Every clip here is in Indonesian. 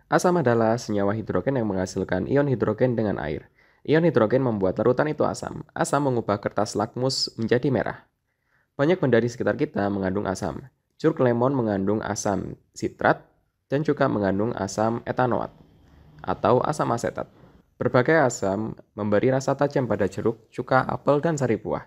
Asam adalah senyawa hidrogen yang menghasilkan ion hidrogen dengan air. Ion hidrogen membuat larutan itu asam. Asam mengubah kertas lakmus menjadi merah. Banyak benda di sekitar kita mengandung asam. Jeruk lemon mengandung asam sitrat dan juga mengandung asam etanoat atau asam asetat. Berbagai asam memberi rasa tajam pada jeruk, cuka, apel, dan sari buah.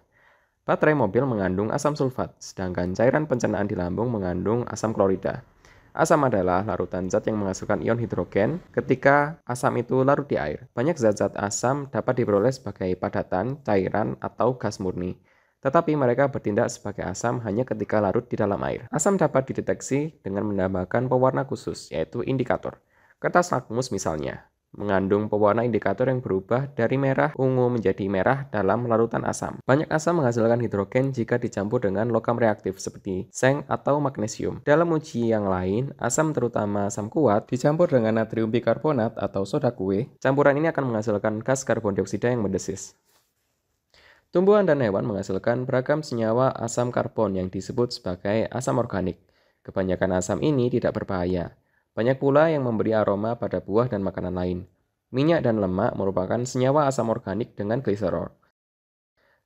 Baterai mobil mengandung asam sulfat, sedangkan cairan pencernaan di lambung mengandung asam klorida. Asam adalah larutan zat yang menghasilkan ion hidrogen ketika asam itu larut di air. Banyak zat-zat asam dapat diperoleh sebagai padatan, cairan, atau gas murni. Tetapi mereka bertindak sebagai asam hanya ketika larut di dalam air. Asam dapat dideteksi dengan menambahkan pewarna khusus, yaitu indikator. Kertas lakmus misalnya, mengandung pewarna indikator yang berubah dari merah ungu menjadi merah dalam larutan asam. Banyak asam menghasilkan hidrogen jika dicampur dengan logam reaktif seperti seng atau magnesium. Dalam uji yang lain, asam terutama asam kuat dicampur dengan natrium bikarbonat atau soda kue. Campuran ini akan menghasilkan gas karbon dioksida yang mendesis. Tumbuhan dan hewan menghasilkan beragam senyawa asam karbon yang disebut sebagai asam organik. Kebanyakan asam ini tidak berbahaya. Banyak pula yang memberi aroma pada buah dan makanan lain. Minyak dan lemak merupakan senyawa asam organik dengan gliserol.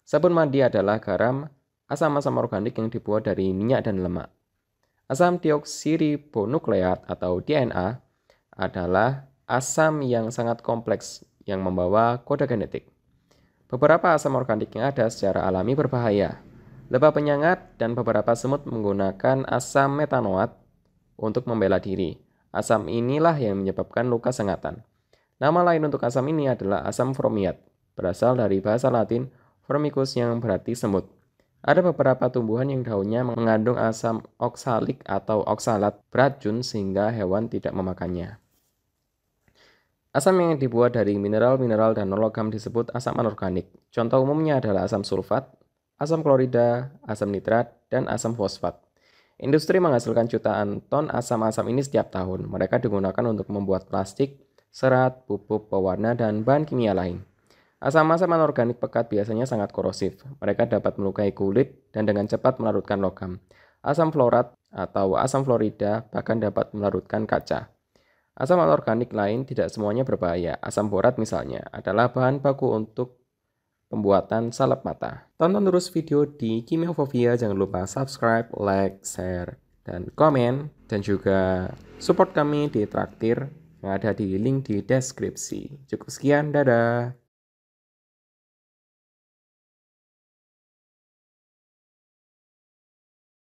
Sabun mandi adalah garam asam-asam organik yang dibuat dari minyak dan lemak. Asam deoksiribonukleat atau DNA adalah asam yang sangat kompleks yang membawa kode genetik. Beberapa asam organik yang ada secara alami berbahaya. Lebah penyengat dan beberapa semut menggunakan asam metanoat untuk membela diri. Asam inilah yang menyebabkan luka sengatan. Nama lain untuk asam ini adalah asam formiat, berasal dari bahasa Latin formicus yang berarti semut. Ada beberapa tumbuhan yang daunnya mengandung asam oksalik atau oksalat beracun sehingga hewan tidak memakannya. Asam yang dibuat dari mineral-mineral dan non-logam disebut asam anorganik. Contoh umumnya adalah asam sulfat, asam klorida, asam nitrat, dan asam fosfat. Industri menghasilkan jutaan ton asam-asam ini setiap tahun. Mereka digunakan untuk membuat plastik, serat, pupuk, pewarna, dan bahan kimia lain. Asam-asam anorganik pekat biasanya sangat korosif. Mereka dapat melukai kulit dan dengan cepat melarutkan logam. Asam florat atau asam fluorida bahkan dapat melarutkan kaca. Asam anorganik lain tidak semuanya berbahaya. Asam borat misalnya adalah bahan baku untuk pembuatan salep mata. Tonton terus video di Kimiafobia, jangan lupa subscribe, like, share, dan komen. Dan juga support kami di traktir yang ada di link di deskripsi. Cukup sekian, dadah.